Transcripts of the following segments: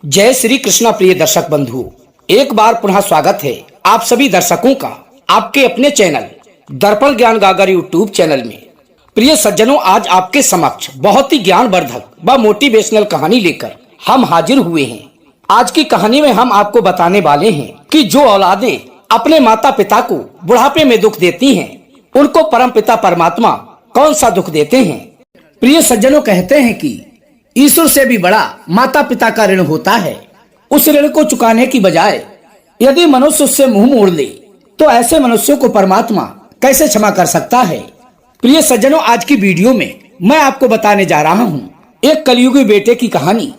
जय श्री कृष्णा। प्रिय दर्शक बंधु, एक बार पुनः स्वागत है आप सभी दर्शकों का आपके अपने चैनल दर्पण ज्ञान गागर यूट्यूब चैनल में। प्रिय सज्जनों, आज आपके समक्ष बहुत ही ज्ञानवर्धक व मोटिवेशनल कहानी लेकर हम हाजिर हुए हैं। आज की कहानी में हम आपको बताने वाले हैं कि जो औलादें अपने माता पिता को बुढ़ापे में दुख देती हैं, उनको परम पिता परमात्मा कौन सा दुख देते हैं। प्रिय सज्जनों, कहते हैं कि ईश्वर से भी बड़ा माता पिता का ऋण होता है। उस ऋण को चुकाने की बजाय यदि मनुष्य उससे मुंह मोड़ ले तो ऐसे मनुष्यों को परमात्मा कैसे क्षमा कर सकता है। प्रिय सज्जनों, आज की वीडियो में मैं आपको बताने जा रहा हूँ एक कलयुगी बेटे की कहानी।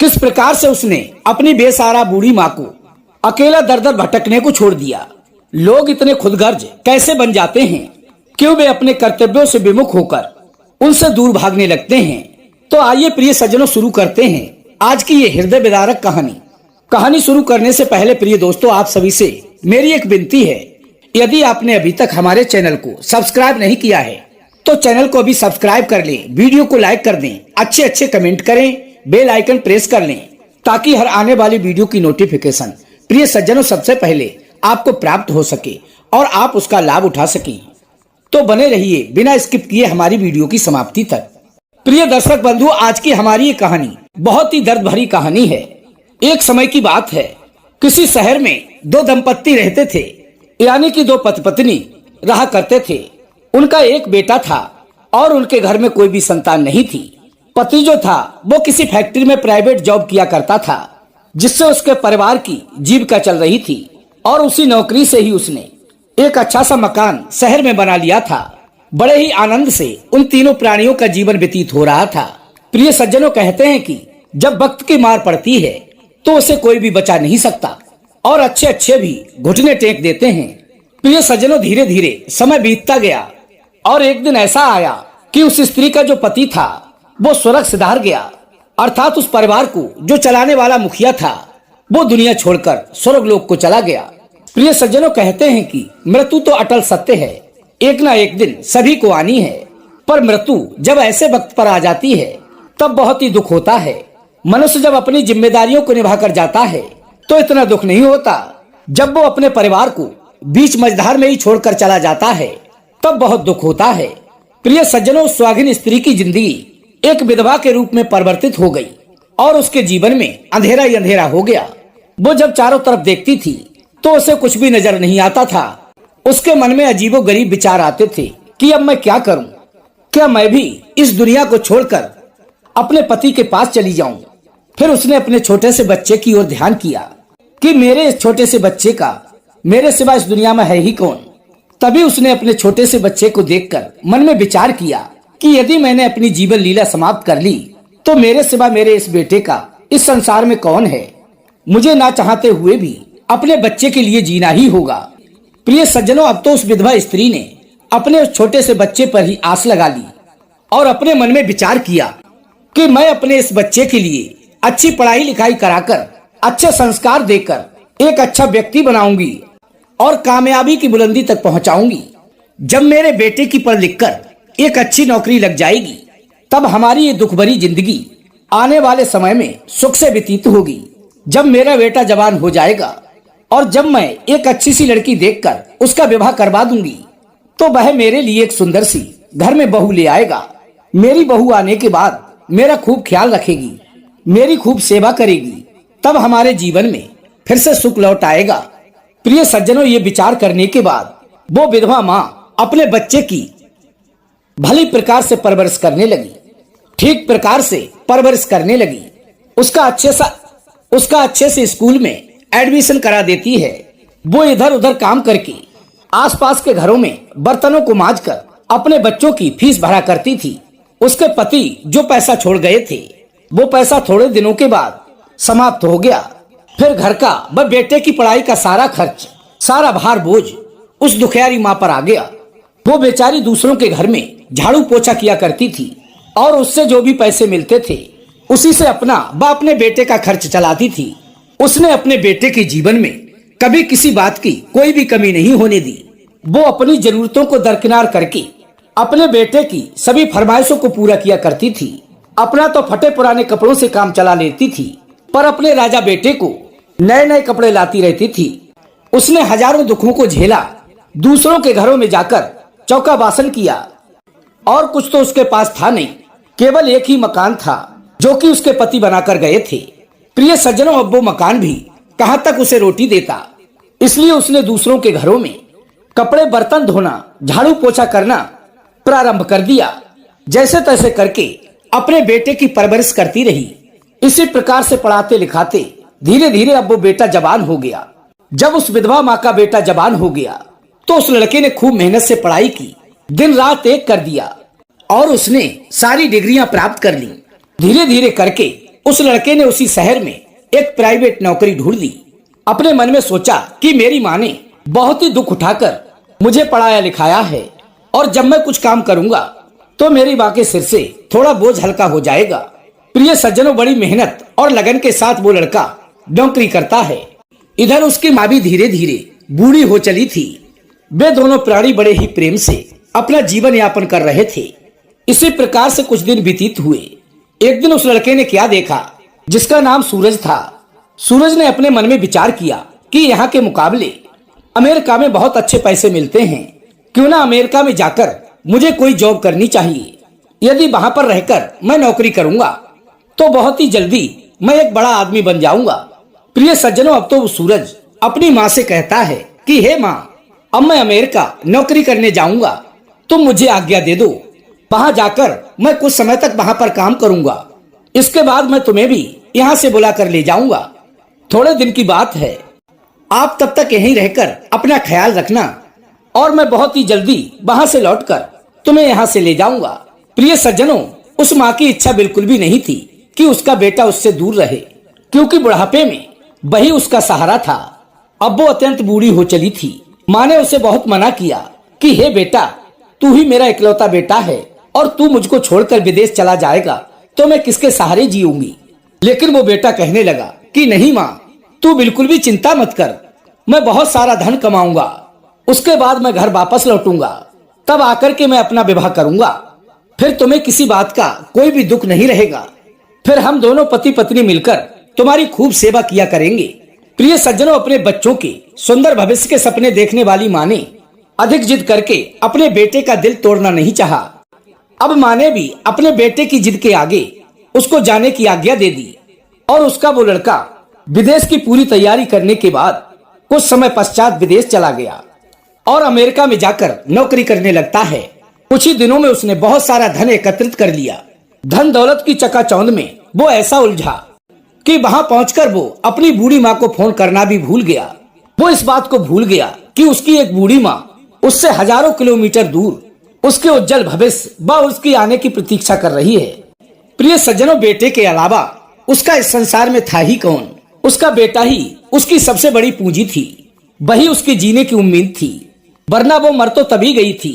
किस प्रकार से उसने अपनी बेसहारा बूढ़ी माँ को अकेला दर दर भटकने को छोड़ दिया। लोग इतने खुदगर्ज कैसे बन जाते हैं, क्यों वे अपने कर्तव्यों से विमुख होकर उनसे दूर भागने लगते हैं। तो आइए प्रिय सज्जनों, शुरू करते हैं आज की ये हृदय विदारक कहानी शुरू करने से पहले प्रिय दोस्तों, आप सभी से मेरी एक विनती है, यदि आपने अभी तक हमारे चैनल को सब्सक्राइब नहीं किया है तो चैनल को अभी सब्सक्राइब कर लें, वीडियो को लाइक कर दें, अच्छे अच्छे कमेंट करें, बेल आइकन प्रेस कर लें ताकि हर आने वाली वीडियो की नोटिफिकेशन प्रिय सज्जनों सबसे पहले आपको प्राप्त हो सके और आप उसका लाभ उठा सकें। तो बने रहिए बिना स्किप किए हमारी वीडियो की समाप्ति तक। प्रिय दर्शक बंधु, आज की हमारी ये कहानी बहुत ही दर्द भरी कहानी है। एक समय की बात है, किसी शहर में दो दंपत्ति रहते थे, यानी कि दो पति पत्नी रहा करते थे। उनका एक बेटा था और उनके घर में कोई भी संतान नहीं थी। पति जो था वो किसी फैक्ट्री में प्राइवेट जॉब किया करता था, जिससे उसके परिवार की जीविका चल रही थी और उसी नौकरी से ही उसने एक अच्छा सा मकान शहर में बना लिया था। बड़े ही आनंद से उन तीनों प्राणियों का जीवन व्यतीत हो रहा था। प्रिय सज्जनों, कहते हैं कि जब वक्त की मार पड़ती है तो उसे कोई भी बचा नहीं सकता और अच्छे अच्छे भी घुटने टेक देते हैं। प्रिय सज्जनों, धीरे धीरे समय बीतता गया और एक दिन ऐसा आया कि उस स्त्री का जो पति था वो स्वर्ग सिधार गया, अर्थात उस परिवार को जो चलाने वाला मुखिया था वो दुनिया छोड़कर स्वर्ग लोक को चला गया। प्रिय सज्जनों, कहते हैं कि मृत्यु तो अटल सत्य है, एक ना एक दिन सभी को आनी है। पर मृत्यु जब ऐसे वक्त पर आ जाती है तब बहुत ही दुख होता है। मनुष्य जब अपनी जिम्मेदारियों को निभाकर जाता है तो इतना दुख नहीं होता। जब वो अपने परिवार को बीच मझधार में ही छोड़कर चला जाता है तब बहुत दुख होता है। प्रिय सज्जनों, स्वाधीन स्त्री की जिंदगी एक विधवा के रूप में परिवर्तित हो गई और उसके जीवन में अंधेरा ही अंधेरा हो गया। वो जब चारों तरफ देखती थी तो उसे कुछ भी नजर नहीं आता था। उसके मन में अजीबोगरीब विचार आते थे कि अब मैं क्या करूं, क्या मैं भी इस दुनिया को छोड़कर अपने पति के पास चली जाऊं। फिर उसने अपने छोटे से बच्चे की ओर ध्यान किया कि मेरे इस छोटे से बच्चे का मेरे सिवा इस दुनिया में है ही कौन। तभी उसने अपने छोटे से बच्चे को देखकर मन में विचार किया कि यदि मैंने अपनी जीवन लीला समाप्त कर ली तो मेरे सिवा मेरे इस बेटे का इस संसार में कौन है। मुझे ना चाहते हुए भी अपने बच्चे के लिए जीना ही होगा। प्रिय सज्जनों, अब तो उस विधवा स्त्री ने अपने उस छोटे से बच्चे पर ही आस लगा ली और अपने मन में विचार किया कि मैं अपने इस बच्चे के लिए अच्छी पढ़ाई लिखाई कराकर, अच्छे संस्कार देकर एक अच्छा व्यक्ति बनाऊंगी और कामयाबी की बुलंदी तक पहुंचाऊंगी। जब मेरे बेटे की पढ़ लिखकर एक अच्छी नौकरी लग जाएगी तब हमारी ये दुख भरी जिंदगी आने वाले समय में सुख से व्यतीत होगी। जब मेरा बेटा जवान हो जाएगा और जब मैं एक अच्छी सी लड़की देखकर उसका विवाह करवा दूंगी तो वह मेरे लिए एक सुंदर सी घर में बहू ले आएगा। मेरी बहू आने के बाद मेरा खूब ख्याल रखेगी, मेरी खूब सेवा करेगी, तब हमारे जीवन में फिर से सुख लौट आएगा। प्रिय सज्जनों, ये विचार करने के बाद वो विधवा माँ अपने बच्चे की भली प्रकार से परवरिश करने लगी, ठीक प्रकार से परवरिश करने लगी। उसका अच्छे से स्कूल में एडमिशन करा देती है। वो इधर उधर काम करके आसपास के घरों में बर्तनों को मांजकर अपने बच्चों की फीस भरा करती थी। उसके पति जो पैसा छोड़ गए थे वो पैसा थोड़े दिनों के बाद समाप्त हो गया। फिर घर का व बेटे की पढ़ाई का सारा खर्च, सारा भार बोझ उस दुखियारी माँ पर आ गया। वो बेचारी दूसरों के घर में झाड़ू पोछा किया करती थी और उससे जो भी पैसे मिलते थे उसी से अपना व अपने बेटे का खर्च चलाती थी। उसने अपने बेटे के जीवन में कभी किसी बात की कोई भी कमी नहीं होने दी। वो अपनी जरूरतों को दरकिनार करके अपने बेटे की सभी फरमाइशों को पूरा किया करती थी। अपना तो फटे पुराने कपड़ों से काम चला लेती थी पर अपने राजा बेटे को नए नए कपड़े लाती रहती थी। उसने हजारों दुखों को झेला, दूसरों के घरों में जाकर चौका बासन किया, और कुछ तो उसके पास था नहीं, केवल एक ही मकान था जो कि उसके पति बनाकर गए थे। प्रिय सज्जनों, अब वो मकान भी कहां तक उसे रोटी देता, इसलिए उसने दूसरों के घरों में कपड़े बर्तन धोना, झाड़ू पोछा करना प्रारंभ कर दिया। जैसे तैसे करके अपने बेटे की परवरिश करती रही। इसी प्रकार से पढ़ाते लिखाते धीरे धीरे अब वो बेटा जवान हो गया। जब उस विधवा माँ का बेटा जवान हो गया तो उस लड़के ने खूब मेहनत से पढ़ाई की, दिन रात एक कर दिया और उसने सारी डिग्रियां प्राप्त कर ली। धीरे धीरे करके उस लड़के ने उसी शहर में एक प्राइवेट नौकरी ढूंढ ली। अपने मन में सोचा कि मेरी माँ ने बहुत ही दुख उठाकर मुझे पढ़ाया लिखाया है, और जब मैं कुछ काम करूंगा तो मेरी माँ के सिर से थोड़ा बोझ हल्का हो जाएगा। प्रिय सज्जनों, बड़ी मेहनत और लगन के साथ वो लड़का नौकरी करता है। इधर उसकी माँ भी धीरे धीरे बूढ़ी हो चली थी। वे दोनों प्राणी बड़े ही प्रेम से अपना जीवन यापन कर रहे थे। इसी प्रकार से कुछ दिन व्यतीत हुए। एक दिन उस लड़के ने क्या देखा, जिसका नाम सूरज था। सूरज ने अपने मन में विचार किया कि यहाँ के मुकाबले अमेरिका में बहुत अच्छे पैसे मिलते हैं, क्यों ना अमेरिका में जाकर मुझे कोई जॉब करनी चाहिए। यदि वहां पर रहकर मैं नौकरी करूंगा तो बहुत ही जल्दी मैं एक बड़ा आदमी बन जाऊंगा। प्रिय सज्जनों, अब तो वो सूरज अपनी माँ से कहता है कि हे माँ, अब मैं अमेरिका नौकरी करने जाऊंगा, तुम मुझे आज्ञा दे दो। वहां जाकर मैं कुछ समय तक वहां पर काम करूंगा, इसके बाद मैं तुम्हें भी यहाँ से बुला कर ले जाऊंगा। थोड़े दिन की बात है, आप तब तक यहीं रहकर अपना ख्याल रखना, और मैं बहुत ही जल्दी वहां से लौटकर तुम्हें यहाँ से ले जाऊंगा। प्रिय सज्जनों, उस माँ की इच्छा बिल्कुल भी नहीं थी कि उसका बेटा उससे दूर रहे, क्योंकि बुढ़ापे में वही उसका सहारा था। अब वो अत्यंत बूढ़ी हो चली थी। माँ ने उसे बहुत मना किया कि हे बेटा, तू ही मेरा इकलौता बेटा है, और तू मुझको छोड़कर विदेश चला जाएगा तो मैं किसके सहारे जीऊंगी। लेकिन वो बेटा कहने लगा कि नहीं माँ, तू बिल्कुल भी चिंता मत कर, मैं बहुत सारा धन कमाऊंगा, उसके बाद मैं घर वापस लौटूंगा, तब आकर के मैं अपना विवाह करूंगा, फिर तुम्हें किसी बात का कोई भी दुख नहीं रहेगा। फिर हम दोनों पति पत्नी मिलकर तुम्हारी खूब सेवा किया करेंगे। प्रिय सज्जनों, अपने बच्चों के सुंदर भविष्य के सपने देखने वाली माँ ने अधिक जिद करके अपने बेटे का दिल तोड़ना नहीं चाहा। अब माँ ने भी अपने बेटे की जिद के आगे उसको जाने की आज्ञा दे दी, और उसका वो लड़का विदेश की पूरी तैयारी करने के बाद कुछ समय पश्चात विदेश चला गया और अमेरिका में जाकर नौकरी करने लगता है। कुछ ही दिनों में उसने बहुत सारा धन एकत्रित कर लिया। धन दौलत की चकाचौंध में वो ऐसा उलझा कि वहां पहुंचकर वो अपनी बूढ़ी माँ को फोन करना भी भूल गया। वो इस बात को भूल गया कि उसकी एक बूढ़ी माँ उससे हजारों किलोमीटर दूर उसके उज्जवल भविष्य व उसकी आने की प्रतीक्षा कर रही है। प्रिय सज्जनों, बेटे के अलावा उसका इस संसार में था ही कौन। उसका बेटा ही उसकी सबसे बड़ी पूंजी थी, वही उसकी जीने की उम्मीद थी, वरना वो मर तो तभी गई थी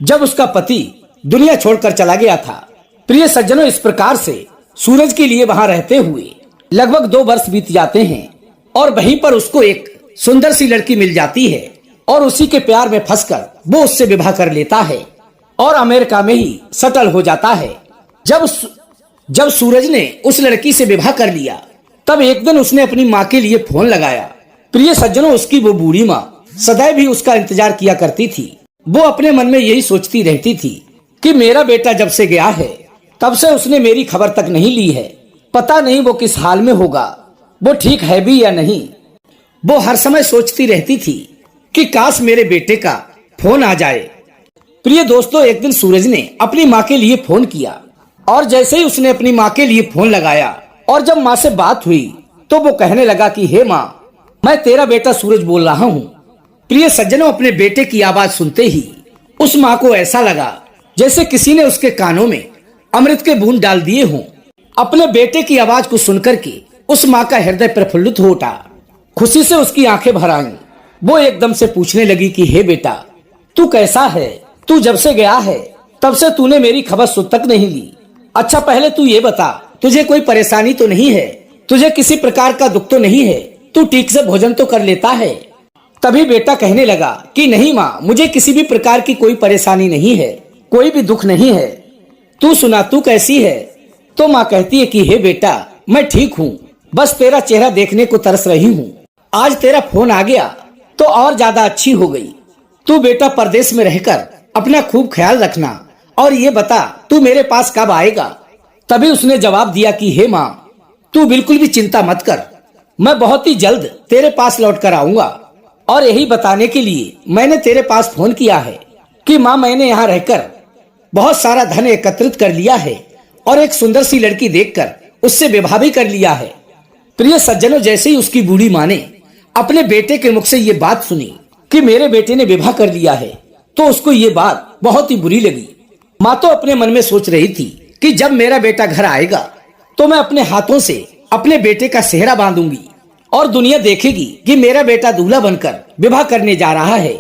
जब उसका पति दुनिया छोड़कर चला गया था। प्रिय सज्जनों, इस प्रकार से सूरज के लिए वहां रहते हुए लगभग 2 वर्ष बीत जाते हैं, और वहीं पर उसको एक सुंदर सी लड़की मिल जाती है, और उसी के प्यार में फंसकर वो उससे विवाह कर लेता है और अमेरिका में ही सेटल हो जाता है। जब सूरज ने उस लड़की से विवाह कर लिया, तब एक दिन उसने अपनी माँ के लिए फोन लगाया। प्रिय सज्जनों, उसकी वो बूढ़ी माँ सदैव ही उसका इंतजार किया करती थी। वो अपने मन में यही सोचती रहती थी कि मेरा बेटा जब से गया है तब से उसने मेरी खबर तक नहीं ली है, पता नहीं वो किस हाल में होगा, वो ठीक है भी या नहीं। वो हर समय सोचती रहती थी कि काश मेरे बेटे का फोन आ जाए। प्रिय दोस्तों, एक दिन सूरज ने अपनी माँ के लिए फोन किया, और जैसे ही उसने अपनी माँ के लिए फोन लगाया और जब माँ से बात हुई तो वो कहने लगा कि हे माँ, मैं तेरा बेटा सूरज बोल रहा हूँ। प्रिय सज्जनों, अपने बेटे की आवाज सुनते ही उस माँ को ऐसा लगा जैसे किसी ने उसके कानों में अमृत के बूंद डाल दिए हों। अपने बेटे की आवाज को सुनकर के उस माँ का हृदय प्रफुल्लित हो उठा, खुशी से उसकी आंखें भर आईं। वो एकदम से पूछने लगी कि हे बेटा, तू कैसा है? तू जब से गया है तब से तूने मेरी खबर सुध तक नहीं ली। अच्छा, पहले तू ये बता, तुझे कोई परेशानी तो नहीं है? तुझे किसी प्रकार का दुख तो नहीं है? तू ठीक से भोजन तो कर लेता है? तभी बेटा कहने लगा कि नहीं माँ, मुझे किसी भी प्रकार की कोई परेशानी नहीं है, कोई भी दुख नहीं है। तू सुना, तू कैसी है? तो माँ कहती है कि हे बेटा, मैं ठीक हूँ, बस तेरा चेहरा देखने को तरस रही हूँ। आज तेरा फोन आ गया तो और ज्यादा अच्छी हो गई। तू बेटा परदेश में रहकर अपना खूब ख्याल रखना और ये बता तू मेरे पास कब आएगा। तभी उसने जवाब दिया कि हे माँ, तू बिल्कुल भी चिंता मत कर, मैं बहुत ही जल्द तेरे पास लौट कर आऊंगा। और यही बताने के लिए मैंने तेरे पास फोन किया है कि माँ, मैंने यहाँ रहकर बहुत सारा धन एकत्रित कर लिया है और एक सुंदर सी लड़की देखकर उससे विवाह भी कर लिया है। प्रिय सज्जनों, जैसे ही उसकी बूढ़ी माँ ने अपने बेटे के मुख से ये बात सुनी कि मेरे बेटे ने विवाह कर लिया है, तो उसको ये बात बहुत ही बुरी लगी। माँ तो अपने मन में सोच रही थी कि जब मेरा बेटा घर आएगा तो मैं अपने हाथों से अपने बेटे का सेहरा बांधूंगी और दुनिया देखेगी कि मेरा बेटा दूल्हा बनकर विवाह करने जा रहा है।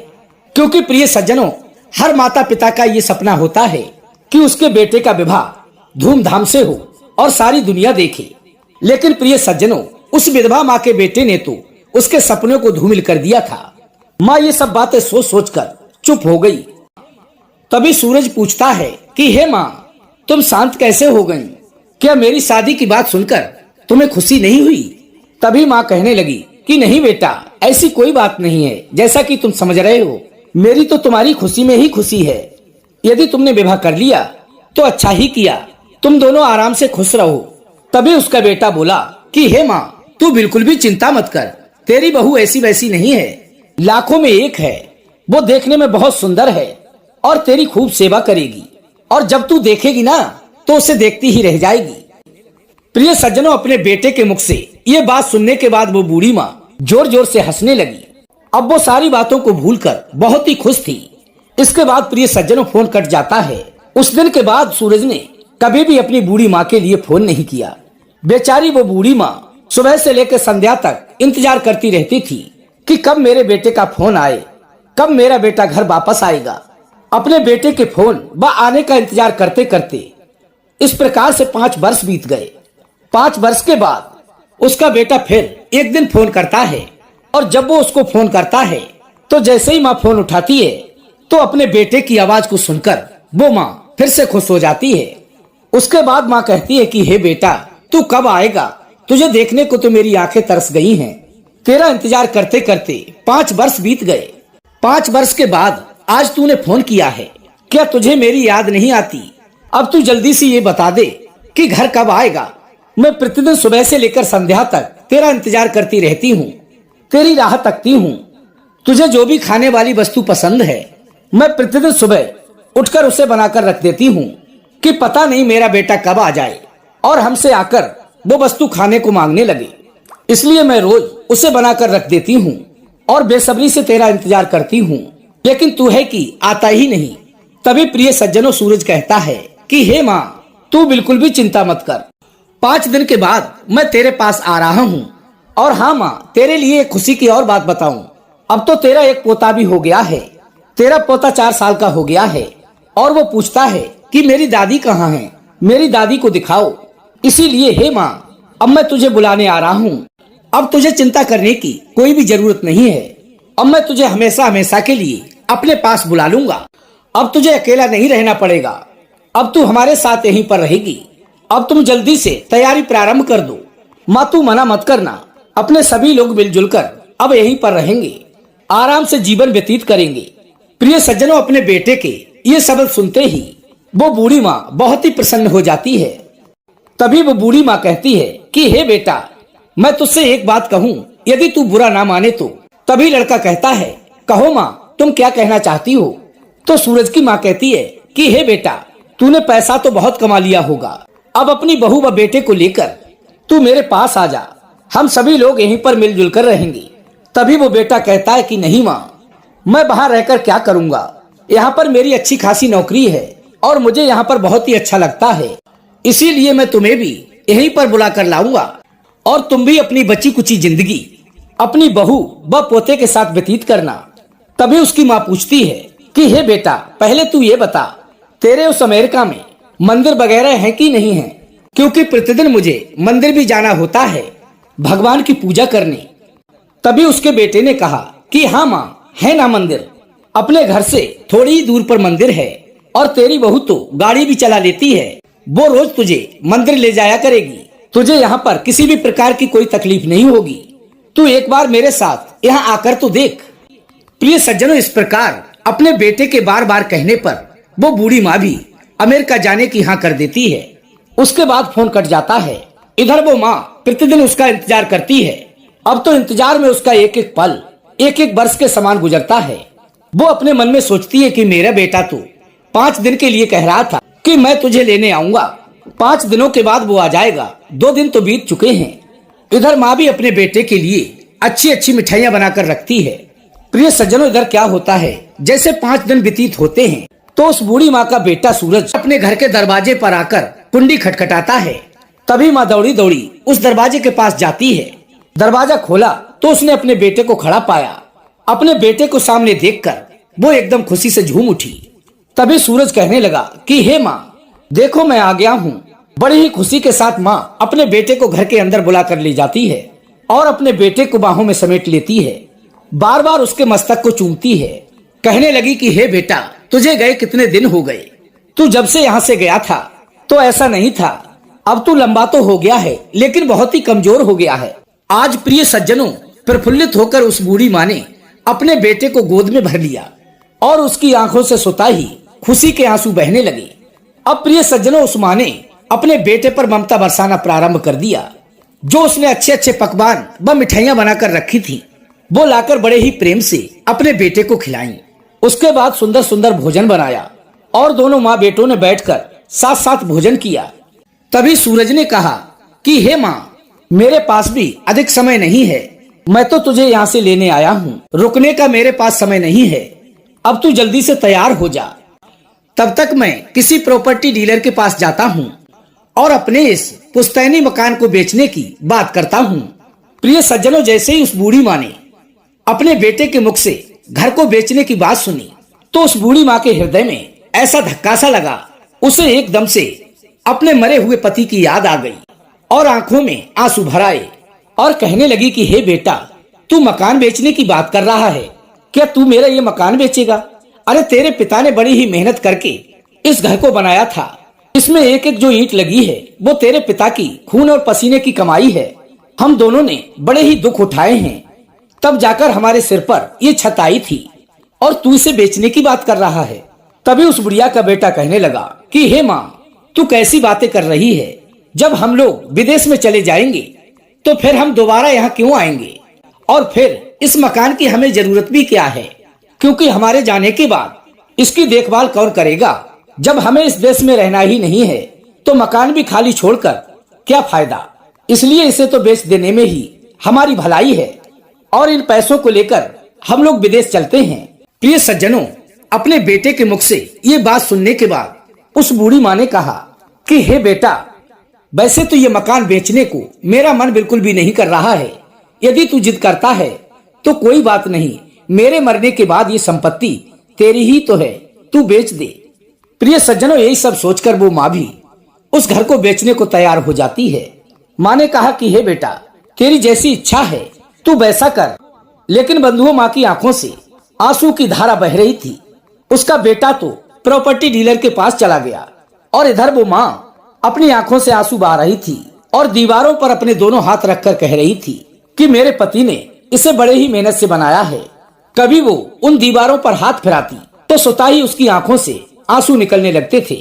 क्योंकि प्रिय सज्जनों, हर माता पिता का ये सपना होता है कि उसके बेटे का विवाह धूमधाम से हो और सारी दुनिया देखे। लेकिन प्रिय सज्जनों, उस विधवा माँ के बेटे ने तो उसके सपनों को धूमिल कर दिया था। माँ ये सब बातें सोच सोच कर चुप हो गई। तभी सूरज पूछता है कि हे माँ, तुम शांत कैसे हो गई? क्या मेरी शादी की बात सुनकर तुम्हें खुशी नहीं हुई? तभी माँ कहने लगी कि नहीं बेटा, ऐसी कोई बात नहीं है। जैसा कि तुम समझ रहे हो, मेरी तो तुम्हारी खुशी में ही खुशी है। यदि तुमने विवाह कर लिया तो अच्छा ही किया, तुम दोनों आराम से खुश रहो। तभी उसका बेटा बोला कि हे माँ, तू बिल्कुल भी चिंता मत कर, तेरी बहू ऐसी वैसी नहीं है, लाखों में एक है। वो देखने में बहुत सुंदर है और तेरी खूब सेवा करेगी, और जब तू देखेगी ना तो उसे देखती ही रह जाएगी। प्रिय सज्जनों, अपने बेटे के मुख से ये बात सुनने के बाद वो बूढ़ी माँ जोर जोर से हंसने लगी। अब वो सारी बातों को भूलकर बहुत ही खुश थी। इसके बाद प्रिय सज्जनों, फोन कट जाता है। उस दिन के बाद सूरज ने कभी भी अपनी बूढ़ी माँ के लिए फोन नहीं किया। बेचारी वो बूढ़ी माँ सुबह से लेकर संध्या तक इंतजार करती रहती थी कि कब मेरे बेटे का फोन आए, कब मेरा बेटा घर वापस आएगा। अपने बेटे के फोन व आने का इंतजार करते करते इस प्रकार से 5 वर्ष बीत गए। 5 वर्ष के बाद उसका बेटा फिर एक दिन फोन करता है, और जब वो उसको फोन करता है तो जैसे ही माँ फोन उठाती है तो अपने बेटे की आवाज को सुनकर वो माँ फिर से खुश हो जाती है। उसके बाद माँ कहती है कि हे बेटा, तू कब आएगा? तुझे देखने को तो मेरी आंखें तरस गई हैं। तेरा इंतजार करते करते 5 वर्ष बीत गए। 5 वर्ष के बाद आज तूने फोन किया है, क्या तुझे मेरी याद नहीं आती? अब तू जल्दी से ये बता दे कि घर कब आएगा। मैं प्रतिदिन सुबह से लेकर संध्या तक तेरा इंतजार करती रहती हूँ, तेरी राह तकती हूँ। तुझे जो भी खाने वाली वस्तु पसंद है, मैं प्रतिदिन सुबह उठकर उसे बनाकर रख देती हूँ कि पता नहीं मेरा बेटा कब आ जाए और हमसे आकर वो वस्तु खाने को मांगने लगे। इसलिए मैं रोज उसे बनाकर रख देती हूँ और बेसब्री से तेरा इंतजार करती हूँ, लेकिन तू है कि आता ही नहीं। तभी प्रिय सज्जनों, सूरज कहता है कि हे माँ, तू बिल्कुल भी चिंता मत कर। 5 दिन के बाद मैं तेरे पास आ रहा हूँ। और हाँ माँ, तेरे लिए एक खुशी की और बात बताऊं, अब तो तेरा एक पोता भी हो गया है। तेरा पोता 4 साल का हो गया है और वो पूछता है कि मेरी दादी कहाँ है, मेरी दादी को दिखाओ। इसीलिए हे माँ, अब मैं तुझे बुलाने आ रहा हूँ। अब तुझे चिंता करने की कोई भी जरूरत नहीं है। अब मैं तुझे हमेशा हमेशा के लिए अपने पास बुला लूंगा। अब तुझे अकेला नहीं रहना पड़ेगा। अब तू हमारे साथ यहीं पर रहेगी। अब तुम जल्दी से तैयारी प्रारंभ कर दो। माँ, तू मना मत करना। अपने सभी लोग मिलजुल कर अब यहीं पर रहेंगे, आराम से जीवन व्यतीत करेंगे। प्रिय सज्जनों, अपने बेटे के ये शब्द सुनते ही वो बूढ़ी माँ बहुत ही प्रसन्न हो जाती है। तभी वो बूढ़ी माँ कहती है कि हे बेटा, मैं तुझसे एक बात कहूँ, यदि तू बुरा ना माने तो। तभी लड़का कहता है, कहो माँ, तुम क्या कहना चाहती हो? तो सूरज की माँ कहती है कि हे बेटा, तूने पैसा तो बहुत कमा लिया होगा, अब अपनी बहू व बेटे को लेकर तू मेरे पास आ जा, हम सभी लोग यहीं पर मिलजुल कर रहेंगे। तभी वो बेटा कहता है कि नहीं माँ, मैं बाहर रहकर क्या करूँगा, यहाँ पर मेरी अच्छी खासी नौकरी है और मुझे यहाँ पर बहुत ही अच्छा लगता है। इसीलिए मैं तुम्हें भी यहीं पर बुला कर लाऊंगा और तुम भी अपनी बची कुची जिंदगी अपनी बहू व पोते के साथ व्यतीत करना। तभी उसकी माँ पूछती है कि हे बेटा, पहले तू ये बता, तेरे उस अमेरिका में मंदिर वगैरह है कि नहीं है? क्योंकि प्रतिदिन मुझे मंदिर भी जाना होता है भगवान की पूजा करने। तभी उसके बेटे ने कहा कि हाँ माँ, है ना मंदिर, अपने घर से थोड़ी ही दूर पर मंदिर है और तेरी बहू तो गाड़ी भी चला लेती है, वो रोज तुझे मंदिर ले जाया करेगी। तुझे यहाँ पर किसी भी प्रकार की कोई तकलीफ नहीं होगी। तू एक बार मेरे साथ यहाँ आकर तो देख। प्रिय सज्जनों, इस प्रकार अपने बेटे के बार बार कहने पर वो बूढ़ी माँ भी अमेरिका जाने की हाँ कर देती है। उसके बाद फोन कट जाता है। इधर वो माँ प्रतिदिन उसका इंतजार करती है। अब तो इंतजार में उसका एक एक पल एक एक वर्ष के समान गुजरता है। वो अपने मन में सोचती है कि मेरा बेटा तो 5 दिन के लिए कह रहा था कि मैं तुझे लेने आऊंगा। 5 दिनों के बाद वो आ जाएगा। 2 दिन तो बीत चुके हैं। इधर माँ भी अपने बेटे के लिए अच्छी अच्छी मिठाइयाँ बनाकर रखती है। प्रिय सज्जनों, इधर क्या होता है, जैसे 5 दिन व्यतीत होते हैं तो उस बूढ़ी माँ का बेटा सूरज अपने घर के दरवाजे पर आकर कुंडी खटखटाता है। तभी माँ दौड़ी दौड़ी उस दरवाजे के पास जाती है। दरवाजा खोला तो उसने अपने बेटे को खड़ा पाया। अपने बेटे को सामने देखकर वो एकदम खुशी से झूम उठी। तभी सूरज कहने लगा कि हे माँ, देखो मैं आ गया हूँ। बड़ी ही खुशी के साथ माँ अपने बेटे को घर के अंदर बुला कर ले जाती है और अपने बेटे को बाहों में समेट लेती है। बार बार उसके मस्तक को चूमती है। कहने लगी कि हे बेटा, तुझे गए कितने दिन हो गए। तू जब से यहाँ से गया था तो ऐसा नहीं था। अब तू लंबा तो हो गया है लेकिन बहुत ही कमजोर हो गया है। आज प्रिय सज्जनों, प्रफुल्लित होकर उस बूढ़ी माँ ने अपने बेटे को गोद में भर लिया और उसकी आंखों से सोता ही खुशी के आंसू बहने लगे। अब प्रिय सज्जनों, उस माँ ने अपने बेटे पर ममता बरसाना प्रारंभ कर दिया। जो उसने अच्छे अच्छे पकवान व मिठाइयाँ बनाकर रखी थी वो लाकर बड़े ही प्रेम से अपने बेटे को खिलाई। उसके बाद सुंदर सुंदर भोजन बनाया और दोनों माँ बेटों ने बैठकर साथ साथ भोजन किया। तभी सूरज ने कहा कि हे माँ, मेरे पास भी अधिक समय नहीं है। मैं तो तुझे यहाँ से लेने आया हूँ। रुकने का मेरे पास समय नहीं है। अब तू जल्दी से तैयार हो जा। तब तक मैं किसी प्रॉपर्टी डीलर के पास जाता हूँ और अपने इस पुश्तैनी मकान को बेचने की बात करता हूँ। प्रिय सज्जनों, जैसे ही उस बूढ़ी माँ ने अपने बेटे के मुख से घर को बेचने की बात सुनी तो उस बूढ़ी माँ के हृदय में ऐसा धक्का सा लगा। उसे एकदम से अपने मरे हुए पति की याद आ गई और आंखों में आंसू भर आए और कहने लगी कि हे बेटा, तू मकान बेचने की बात कर रहा है। क्या तू मेरा ये मकान बेचेगा? अरे तेरे पिता ने बड़ी ही मेहनत करके इस घर को बनाया था। इसमें एक एक जो ईंट लगी है वो तेरे पिता की खून और पसीने की कमाई है। हम दोनों ने बड़े ही दुख उठाए हैं, तब जाकर हमारे सिर पर ये छत आई थी और तू इसे बेचने की बात कर रहा है। तभी उस बुढ़िया का बेटा कहने लगा कि हे माँ, तू कैसी बातें कर रही है। जब हम लोग विदेश में चले जाएंगे तो फिर हम दोबारा यहाँ क्यों आएंगे? और फिर इस मकान की हमें जरूरत भी क्या है, क्योंकि हमारे जाने के बाद इसकी देखभाल कौन करेगा। जब हमें इस देश में रहना ही नहीं है तो मकान भी खाली छोड़कर क्या फायदा। इसलिए इसे तो बेच देने में ही हमारी भलाई है और इन पैसों को लेकर हम लोग विदेश चलते हैं। प्रिय सज्जनों, अपने बेटे के मुख से ये बात सुनने के बाद उस बूढ़ी माँ ने कहा कि हे बेटा, वैसे तो ये मकान बेचने को मेरा मन बिल्कुल भी नहीं कर रहा है। यदि तू जिद करता है तो कोई बात नहीं, मेरे मरने के बाद ये संपत्ति तेरी ही तो है, तू बेच दे। प्रिय सज्जनों, यही सब सोचकर वो माँ भी उस घर को बेचने को तैयार हो जाती है। माँ ने कहा कि हे बेटा, तेरी जैसी इच्छा है तू वैसा कर। लेकिन बंधुओं, माँ की आंखों से आंसू की धारा बह रही थी। उसका बेटा तो प्रॉपर्टी डीलर के पास चला गया और इधर वो माँ अपनी आंखों से आंसू बहा रही थी और दीवारों पर अपने दोनों हाथ रखकर कह रही थी कि मेरे पति ने इसे बड़े ही मेहनत से बनाया है। कभी वो उन दीवारों पर हाथ फिराती तो स्वतः ही उसकी आंखों से आंसू निकलने लगते थे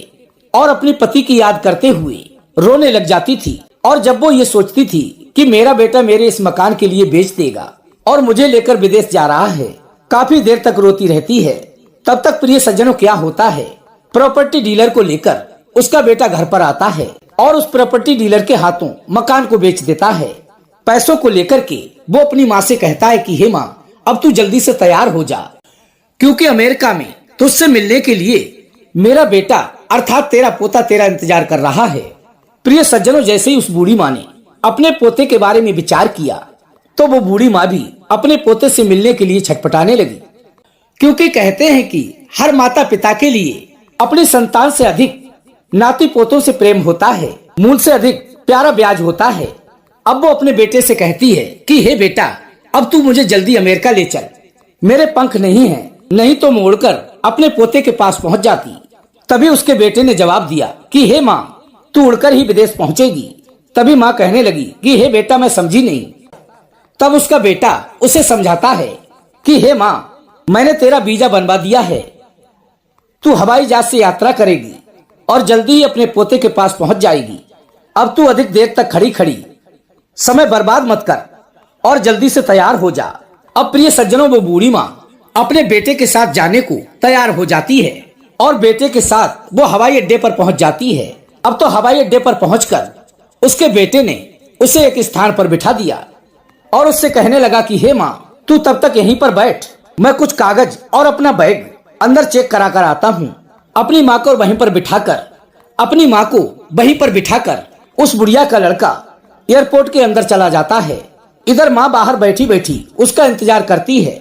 और अपने पति की याद करते हुए रोने लग जाती थी। और जब वो ये सोचती थी कि मेरा बेटा मेरे इस मकान के लिए बेच देगा और मुझे लेकर विदेश जा रहा है, काफी देर तक रोती रहती है। तब तक प्रिय सज्जनों, क्या होता है, प्रॉपर्टी डीलर को लेकर उसका बेटा घर पर आता है और उस प्रॉपर्टी डीलर के हाथों मकान को बेच देता है। पैसों को लेकर के वो अपनी माँ से कहता है कि हे माँ, अब तू जल्दी से तैयार हो जा, क्योंकि अमेरिका में तुझसे मिलने के लिए मेरा बेटा अर्थात तेरा पोता तेरा इंतजार कर रहा है। प्रिय सज्जनों, जैसे ही उस बूढ़ी माँ ने अपने पोते के बारे में विचार किया तो वो बूढ़ी माँ भी अपने पोते से मिलने के लिए छटपटाने लगी, क्योंकि कहते हैं कि हर माता पिता के लिए अपनी संतान से अधिक नाती पोतों से प्रेम होता है, मूल से अधिक प्यारा ब्याज होता है। अब वो अपने बेटे से कहती है कि हे बेटा, अब तू मुझे जल्दी अमेरिका ले चल। मेरे पंख नहीं है, नहीं तो मैं उड़कर अपने पोते के पास पहुंच जाती। तभी उसके बेटे ने जवाब दिया कि हे माँ, तू उड़कर ही विदेश पहुंचेगी। तभी माँ कहने लगी कि हे बेटा, मैं समझी नहीं। तब उसका बेटा उसे समझाता है कि हे माँ, मैंने तेरा वीजा बनवा दिया है, तू हवाई जहाज से यात्रा करेगी और जल्दी ही अपने पोते के पास पहुंच जाएगी। अब तू अधिक देर तक खड़ी खड़ी समय बर्बाद मत कर और जल्दी से तैयार हो जा। अब प्रिय सज्जनों, वो बूढ़ी माँ अपने बेटे के साथ जाने को तैयार हो जाती है और बेटे के साथ वो हवाई अड्डे पर पहुंच जाती है। अब तो हवाई अड्डे पर पहुंचकर उसके बेटे ने उसे एक स्थान पर बिठा दिया और उससे कहने लगा कि हे माँ, तू तब तक यहीं पर बैठ, मैं कुछ कागज और अपना बैग अंदर चेक करा कर आता हूँ। अपनी माँ को वहीं पर बिठाकर उस बुढ़िया का लड़का एयरपोर्ट के अंदर चला जाता है। इधर माँ बाहर बैठी बैठी उसका इंतजार करती है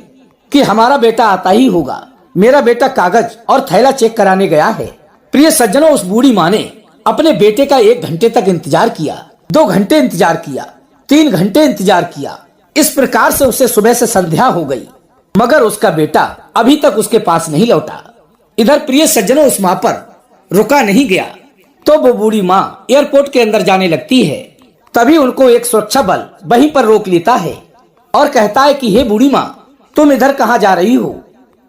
कि हमारा बेटा आता ही होगा, मेरा बेटा कागज और थैला चेक कराने गया है। प्रिय सज्जनों, उस बूढ़ी माँ ने अपने बेटे का 1 घंटे तक इंतजार किया, 2 घंटे इंतजार किया, 3 घंटे इंतजार किया। इस प्रकार से उसे सुबह से संध्या हो गई, मगर उसका बेटा अभी तक उसके पास नहीं लौटा। इधर प्रिय सज्जनों, उस माँ पर रुका नहीं गया तो वो बूढ़ी माँ एयरपोर्ट के अंदर जाने लगती है। तभी उनको एक सुरक्षा बल वहीं पर रोक लेता है और कहता है कि हे बूढ़ी माँ, तुम इधर कहाँ जा रही हो?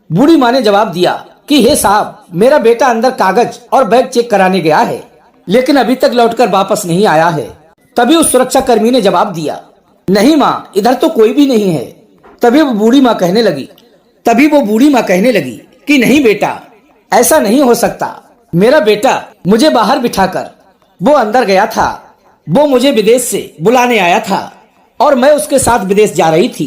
बूढ़ी माँ ने जवाब दिया कि हे साहब, मेरा बेटा अंदर कागज और बैग चेक कराने गया है, लेकिन अभी तक लौटकर वापस नहीं आया है। तभी उस सुरक्षा कर्मी ने जवाब दिया, नहीं माँ, इधर तो कोई भी नहीं है। तभी वो बूढ़ी माँ कहने लगी कि नहीं बेटा, ऐसा नहीं हो सकता। मेरा बेटा मुझे बाहर बिठाकर वो अंदर गया था, वो मुझे विदेश से बुलाने आया था और मैं उसके साथ विदेश जा रही थी।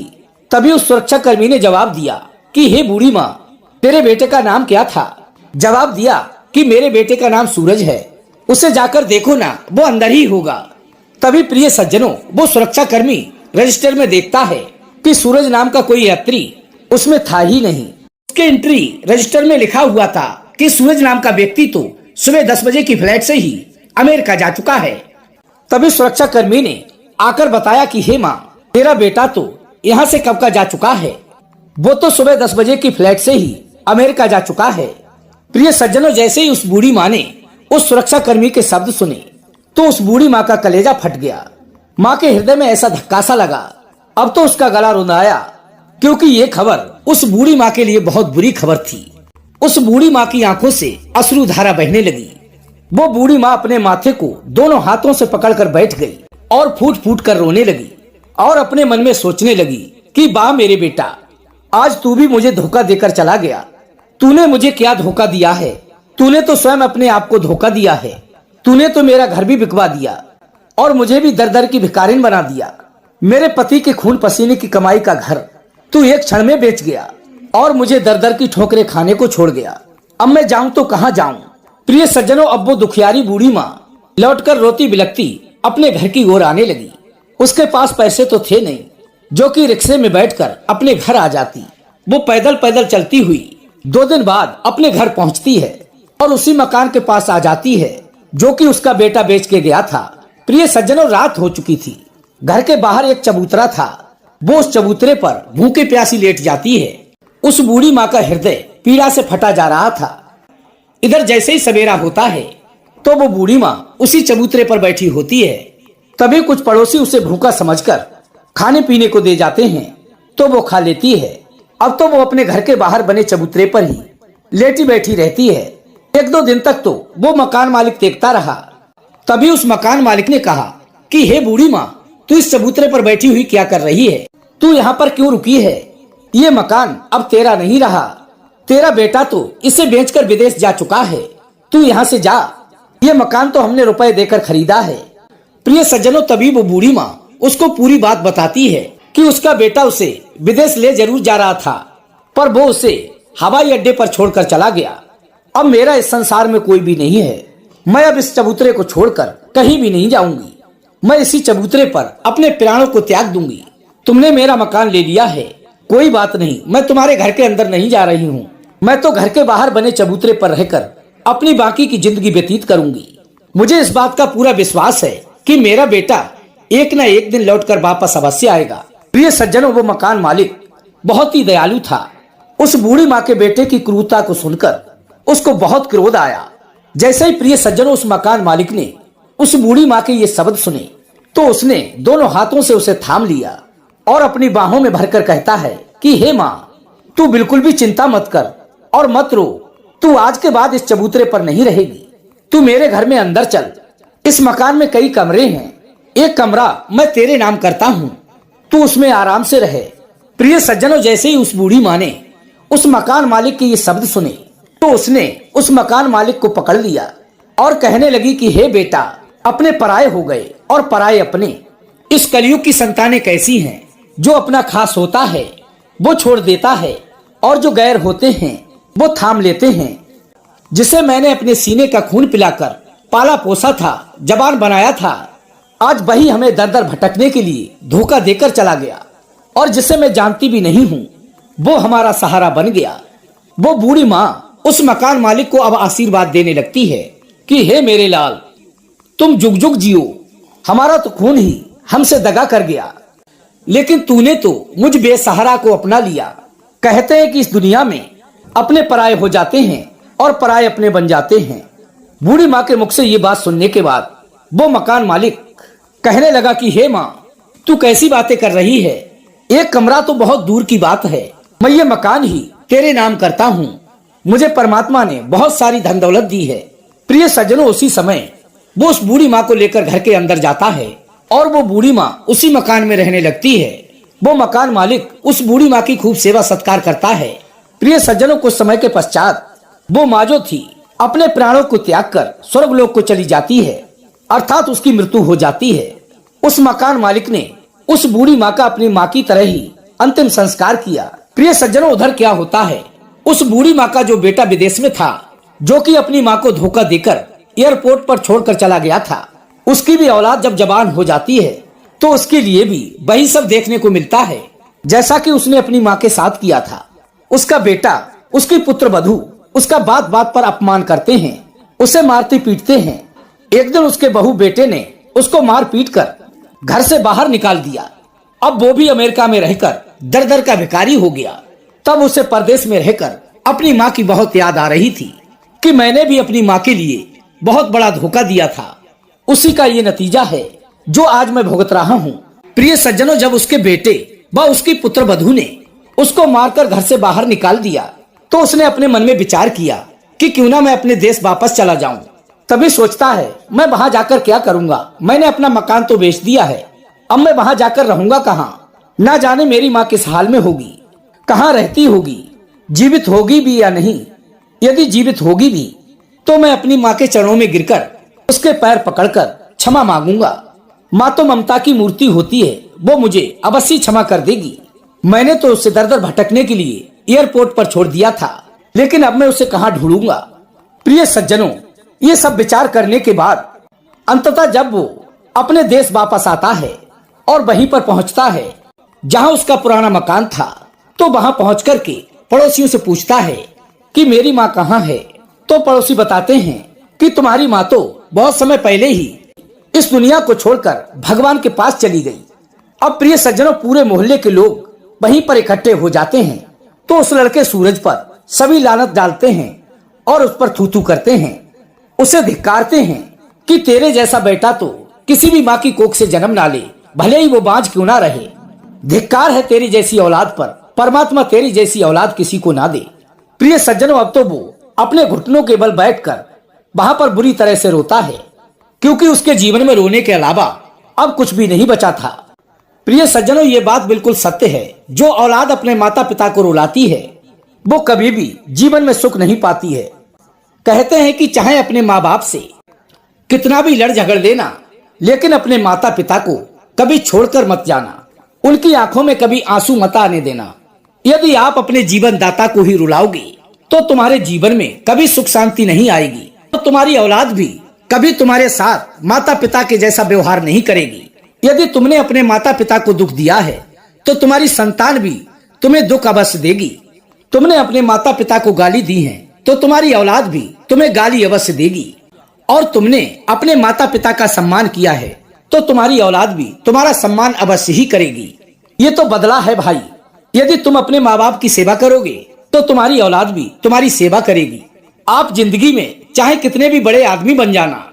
तभी उस सुरक्षा कर्मी ने जवाब दिया कि हे बूढ़ी माँ, तेरे बेटे का नाम क्या था? जवाब दिया कि मेरे बेटे का नाम सूरज है, उसे जाकर देखो ना, वो अंदर ही होगा। तभी प्रिय सज्जनों, वो सुरक्षा कर्मी रजिस्टर में देखता है कि सूरज नाम का कोई यात्री उसमें था ही नहीं। उसके एंट्री रजिस्टर में लिखा हुआ था कि सूरज नाम का व्यक्ति तो सुबह 10 बजे की फ्लाइट से ही अमेरिका जा चुका है। तभी सुरक्षा कर्मी ने आकर बताया कि हे माँ, तेरा बेटा तो यहाँ से कब का जा चुका है, वो तो सुबह 10 बजे की फ्लाइट से ही अमेरिका जा चुका है। प्रिय सज्जनों, जैसे ही उस बूढ़ी माँ ने उस सुरक्षा कर्मी के शब्द सुने तो उस बूढ़ी माँ का कलेजा फट गया। माँ के हृदय में ऐसा धक्का सा लगा, अब तो उसका गला रुंधाया, क्योंकि ये खबर उस बूढ़ी माँ के लिए बहुत बुरी खबर थी। उस बूढ़ी माँ की आंखों से अश्रुधारा बहने लगी। वो बूढ़ी माँ अपने माथे को दोनों हाथों से पकड़कर बैठ गई और फूट फूट कर रोने लगी और अपने मन में सोचने लगी कि वाह मेरे बेटा, आज तू भी मुझे धोखा देकर चला गया। तूने मुझे क्या धोखा दिया है? तूने तो स्वयं अपने आप को धोखा दिया है। तूने तो मेरा घर भी बिकवा दिया और मुझे भी दर दर की भिखारिन बना दिया। मेरे पति के खून पसीने की कमाई का घर तू एक क्षण में बेच गया और मुझे दर दर की ठोकरें खाने को छोड़ गया। अब मैं जाऊं तो कहां जाऊं? प्रिय सज्जनों, अब वो दुखियारी बूढ़ी माँ लौटकर रोती बिलखती अपने घर की ओर आने लगी। उसके पास पैसे तो थे नहीं जो कि रिक्शे में बैठकर अपने घर आ जाती। वो पैदल पैदल चलती हुई 2 दिन बाद अपने घर पहुंचती है और उसी मकान के पास आ जाती है जो कि उसका बेटा बेच के गया था। प्रिय सज्जनों, रात हो चुकी थी। घर के बाहर एक चबूतरा था। वो उस चबूतरे पर भूखे प्यासी लेट जाती है। उस बूढ़ी माँ का हृदय पीड़ा से फटा जा रहा था। इधर जैसे ही सवेरा होता है तो वो बूढ़ी माँ उसी चबूतरे पर बैठी होती है। तभी कुछ पड़ोसी उसे भूखा समझकर खाने पीने को दे जाते हैं तो वो खा लेती है। अब तो वो अपने घर के बाहर बने चबूतरे पर ही लेटी बैठी रहती है। 1-2 दिन तक तो वो मकान मालिक देखता रहा। तभी उस मकान मालिक ने कहा कि हे बूढ़ी माँ, तू इस चबूतरे पर बैठी हुई क्या कर रही है? तू यहाँ पर क्यों रुकी है? ये मकान अब तेरा नहीं रहा। तेरा बेटा तो इसे बेचकर विदेश जा चुका है। तू यहाँ से जा। ये मकान तो हमने रुपए देकर खरीदा है। प्रिय सज्जनों, तभी वो बूढ़ी माँ उसको पूरी बात बताती है कि उसका बेटा उसे विदेश ले जरूर जा रहा था, पर वो उसे हवाई अड्डे पर छोड़कर चला गया। अब मेरा इस संसार में कोई भी नहीं है। मैं अब इस चबूतरे को छोड़कर कहीं भी नहीं जाऊंगी। मैं इसी चबूतरे पर अपने प्राणों को त्याग दूंगी। तुमने मेरा मकान ले लिया है, कोई बात नहीं, मैं तुम्हारे घर के अंदर नहीं जा रही हूँ। मैं तो घर के बाहर बने चबूतरे पर रहकर अपनी बाकी की जिंदगी व्यतीत करूंगी। मुझे इस बात का पूरा विश्वास है कि मेरा बेटा एक न एक दिन लौटकर वापस अवश्य आएगा। प्रिय सज्जनों, वो मकान मालिक बहुत ही दयालु था। उस बूढ़ी माँ के बेटे की क्रूरता को सुनकर उसको बहुत क्रोध आया। जैसे ही प्रिय सज्जनों उस मकान मालिक ने उस बूढ़ी माँ के ये शब्द सुने तो उसने दोनों हाथों से उसे थाम लिया और अपनी बाहों में भरकर कहता है कि हे माँ, तू बिल्कुल भी चिंता मत कर और मत रो। तू आज के बाद इस चबूतरे पर नहीं रहेगी। तू मेरे घर में अंदर चल। इस मकान में कई कमरे हैं, एक कमरा मैं तेरे नाम करता हूँ, तू उसमें आराम से रहे। प्रिय सज्जनों, जैसे ही उस बूढ़ी माँ ने उस मकान मालिक के ये शब्द सुने तो उसने उस मकान मालिक को पकड़ लिया और कहने लगी कि हे बेटा, अपने पराये हो गए और पराये अपने। इस कलयुग की संतानें कैसी हैं, जो अपना खास होता है वो छोड़ देता है और जो गैर होते हैं वो थाम लेते हैं। जिसे मैंने अपने सीने का खून पिलाकर पाला पोसा था, जवान बनाया था, आज वही हमें दर दर भटकने के लिए धोखा देकर चला गया। और जिसे मैं जानती भी नहीं हूँ वो हमारा सहारा बन गया। वो बूढ़ी माँ उस मकान मालिक को अब आशीर्वाद देने लगती है कि हे मेरे लाल, तुम जुग जुग जियो। हमारा तो खून ही हमसे दगा कर गया, लेकिन तूने तो मुझ बेसहारा को अपना लिया। कहते हैं कि इस दुनिया में अपने पराये हो जाते हैं और पराये अपने बन जाते हैं। बूढ़ी माँ के मुख से ये बात सुनने के बाद वो मकान मालिक कहने लगा कि हे माँ, तू कैसी बातें कर रही है? एक कमरा तो बहुत दूर की बात है, मैं ये मकान ही तेरे नाम करता हूँ। मुझे परमात्मा ने बहुत सारी धन दौलत दी है। प्रिय सज्जनों, उसी समय वो उस बूढ़ी माँ को लेकर घर के अंदर जाता है और वो बूढ़ी माँ उसी मकान में रहने लगती है। वो मकान मालिक उस बूढ़ी माँ की खूब सेवा सत्कार करता है। प्रिय सज्जनों, कुछ समय के पश्चात वो माँ जो थी अपने प्राणों को त्याग कर स्वर्गलोक को चली जाती है, अर्थात उसकी मृत्यु हो जाती है। उस मकान मालिक ने उस बूढ़ी माँ का अपनी माँ की तरह ही अंतिम संस्कार किया। प्रिय सज्जनों, उधर क्या होता है, उस बूढ़ी माँ का जो बेटा विदेश में था, जो कि अपनी माँ को धोखा देकर एयरपोर्ट पर छोड़कर चला गया था, उसकी भी औलाद जब जवान हो जाती है तो उसके लिए भी वही सब देखने को मिलता है जैसा कि उसने अपनी माँ के साथ किया था। उसका बेटा, उसकी पुत्र वधू उसका बात बात पर अपमान करते हैं, उसे मारते पीटते हैं। एक दिन उसके बहू बेटे ने उसको मार पीट कर घर से बाहर निकाल दिया। अब वो भी अमेरिका में रहकर दर दर का भिखारी हो गया। तब उसे परदेश में रहकर अपनी माँ की बहुत याद आ रही थी कि मैंने भी अपनी माँ के लिए बहुत बड़ा धोखा दिया था। उसी का ये नतीजा है जो आज मैं भुगत रहा हूँ। प्रिय सज्जनों, जब उसके बेटे व उसकी पुत्र वधू ने उसको मारकर घर से बाहर निकाल दिया तो उसने अपने मन में विचार किया कि क्यों ना मैं अपने देश वापस चला जाऊं। तभी सोचता है, मैं वहां जाकर क्या करूंगा? मैंने अपना मकान तो बेच दिया है, अब मैं वहां जाकर रहूंगा कहाँ? ना जाने मेरी माँ किस हाल में होगी, कहाँ रहती होगी, जीवित होगी भी या नहीं। यदि जीवित होगी भी तो मैं अपनी माँ के चरणों में गिरकर उसके पैर पकड़कर क्षमा मांगूंगा। माँ तो ममता की मूर्ति होती है, वो मुझे अवश्य क्षमा कर देगी। मैंने तो उसे दर दर भटकने के लिए एयरपोर्ट पर छोड़ दिया था, लेकिन अब मैं उसे कहाँ ढूंढूंगा? प्रिय सज्जनों, ये सब विचार करने के बाद अंततः जब वो अपने देश वापस आता है और वहीं पर पहुंचता है जहां उसका पुराना मकान था, तो वहां पहुंच करके पड़ोसियों से पूछता है कि मेरी माँ कहाँ है? तो पड़ोसी बताते हैं कि तुम्हारी माँ तो बहुत समय पहले ही इस दुनिया को छोड़कर भगवान के पास चली गई। अब प्रिय सज्जनों, पूरे मोहल्ले के लोग वहीं पर इकट्ठे हो जाते हैं तो उस लड़के सूरज पर सभी लानत डालते हैं और उस पर थू थू करते हैं, उसे धिक्कारते हैं कि तेरे जैसा बेटा तो किसी भी माँ की कोख से जन्म ना ले, भले ही वो बांझ क्यों ना रहे। धिक्कार है तेरी जैसी औलाद पर, परमात्मा तेरी जैसी औलाद किसी को ना दे। प्रिय सज्जनों, अब तो वो अपने घुटनों के बल बैठकर वहां पर बुरी तरह से रोता है, क्योंकि उसके जीवन में रोने के अलावा अब कुछ भी नहीं बचा था। प्रिय सज्जनों, ये बात बिल्कुल सत्य है, जो औलाद अपने माता पिता को रुलाती है वो कभी भी जीवन में सुख नहीं पाती है। कहते हैं कि चाहे अपने माँ बाप से कितना भी लड़ झगड़ लेना, लेकिन अपने माता पिता को कभी छोड़कर मत जाना, उनकी आंखों में कभी आंसू मत आने देना। यदि आप अपने जीवन दाता को ही रुलाओगे तो तुम्हारे जीवन में कभी सुख शांति नहीं आएगी, तो तुम्हारी औलाद भी कभी तुम्हारे साथ माता पिता के जैसा व्यवहार नहीं करेगी। यदि तुमने अपने माता पिता को दुख दिया है तो तुम्हारी संतान भी तुम्हें दुख अवश्य देगी। तुमने अपने माता पिता को गाली दी है तो तुम्हारी औलाद भी तुम्हें गाली अवश्य देगी। और तुमने अपने माता पिता का सम्मान किया है तो तुम्हारी औलाद भी तुम्हारा सम्मान अवश्य ही करेगी। ये तो बदला है भाई। यदि तुम अपने माँ बाप की सेवा करोगे तो तुम्हारी औलाद भी तुम्हारी सेवा करेगी। आप जिंदगी में चाहे कितने भी बड़े आदमी बन जाना,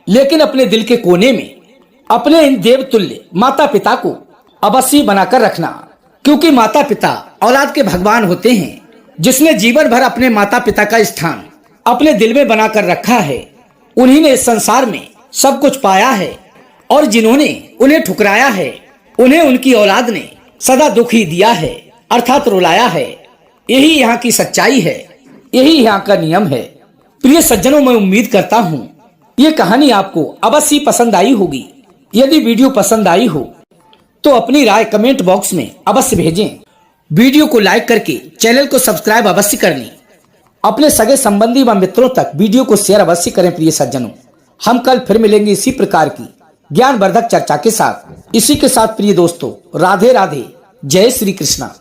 लेकिन अपने दिल के कोने में अपने इन देवतुल्य माता पिता को अवश्य बनाकर रखना, क्योंकि माता पिता औलाद के भगवान होते हैं। जिसने जीवन भर अपने माता पिता का स्थान अपने दिल में बनाकर रखा है, उन्हीं ने इस संसार में सब कुछ पाया है, और जिन्होंने उन्हें ठुकराया है, उन्हें उनकी औलाद ने सदा दुख ही दिया है, अर्थात रुलाया है। यही यहाँ की सच्चाई है, यही यहाँ का नियम है। प्रिय सज्जनों, मैं उम्मीद करता हूँ ये कहानी आपको अवश्य पसंद आई होगी। यदि वीडियो पसंद आई हो तो अपनी राय कमेंट बॉक्स में अवश्य भेजें। वीडियो को लाइक करके चैनल को सब्सक्राइब अवश्य कर लें। अपने सगे संबंधी व मित्रों तक वीडियो को शेयर अवश्य करें। प्रिय सज्जनों, हम कल फिर मिलेंगे इसी प्रकार की ज्ञानवर्धक चर्चा के साथ। इसी के साथ प्रिय दोस्तों, राधे राधे, जय श्री कृष्णा।